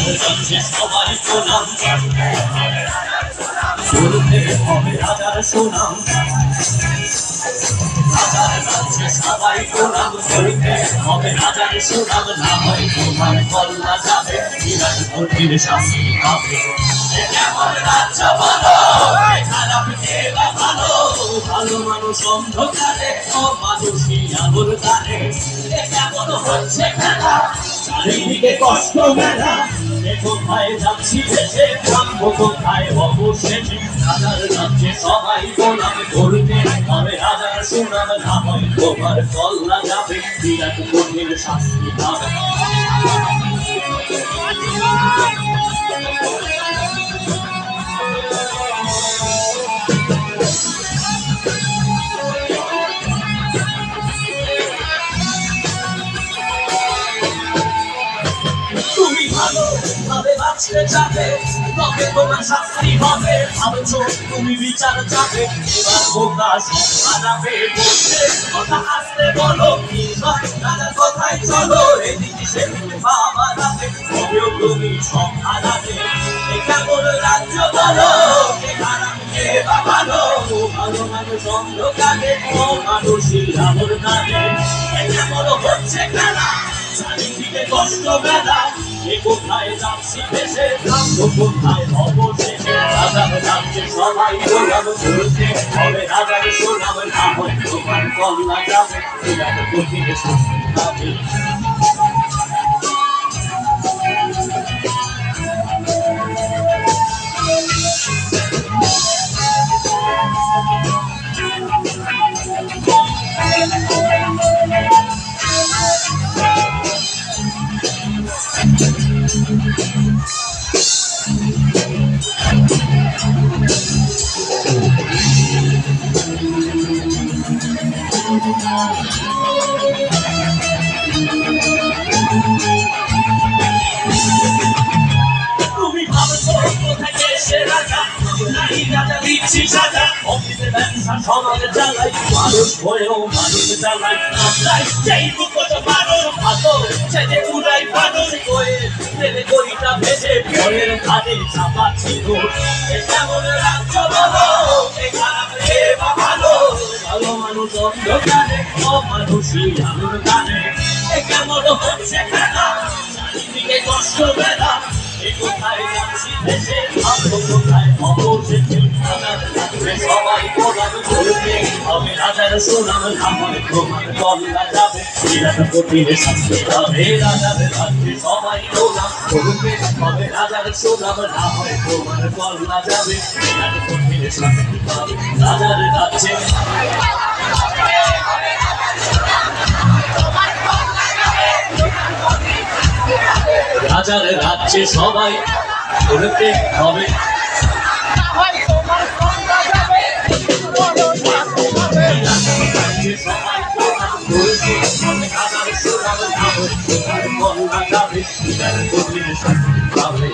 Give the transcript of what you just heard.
রাজ্যে সবাই প্রণাম করতে হবে রাজার সুনাম রাজার রাজ্যে সবাই প্রণাম করতে হবে রাজার সুনাম না হয় তোমার কল্লা যাবে বিরাট কঠিন শাস্তি পাবে কেমন রাজ্য বলো খারাপ কে বা ভালো ভালো মানুষ অন্ধকারে অমানুষী আলোর দ্বারে কেমন হচ্ছে খেলা চারিদিকে কষ্ট মেলা কোথায় যাচ্ছি দেশে থামবো কোথায় অবশেষে রাজার রাজ্যে সবাই প্রণাম করতে হবে রাজার সুনাম না হয় তোমার কল্লা যাবে বিরাট কঠিন শাস্তি পাবে তুমি ভালো ভাবে বাঁচতে যাবে তবে তোমার শাস্তি হবে ভাবছো তুমি বিচার যাবে এবার বোকা হারাবে বলছে কথা আসতে বলো কি হয় রাজার কথাই চলো এদিকে সেদিকে বাবা রাবে তবেও তুমি সব হারাবে কেমন রাজ্য বলো কে খারাপ কে বা ভালো ভালো মানুষ অন্ধকারে অমানুষী আলোর দ্বারে কেমন হচ্ছে খেলা চারিদিকে কষ্ট বেলা কোথায় যাচ্ছি দেশে থামবো কোথায় অবশেষে রাজার রাজ্যে সবাই প্রণাম করতে হবে রাজার সুনাম না হয় তোমার কল্লা যাবে বিরাট কঠিন শাস্তি পাবে তুমি ভাবছো কোথায় এসে রাজা নাই রাজা দিচ্ছি সাজা অফিসে ব্যবসা সমাজে জ্বালাই মানুষ হয়েও মানুষ জ্বালাই আমরাই সেই মুখোশ মানুষ ভালো সেজে উড়াই মানুষ হয়ে তেলে গড়িটা ভেসে পরের ঘাটে চাপা ছিল কেমন রাজ্য বলো কে খারাপ কে বা ভালো ভালো মানুষ অন্ধকারে অমানুষী আলোর গানে কেমন হচ্ছে খেলা চারিদিকে কষ্ট বেলা কোথায় যাচ্ছি দেশে থামবো কোথায় অবশেষে রাজার রাজ্যে সবাই প্রণাম করতে হবে রাজার সুনাম না হয় তোমার কল্লা যাবে বিরাট কঠিন শাস্তি পাবে রাজার রাজ্যে সবাই প্রণাম করতে হবে রাজার সুনাম না হয় তোমার কল্লা যাবে বিরাট কঠিন শাস্তি পাবে রাজার রাজ্যে রাজার রাজ্যে সবাই করতে হবে রাজার সুনাম না হয় তোমার কল্লা যাবে বিরাট কঠিন শাস্তি পাবে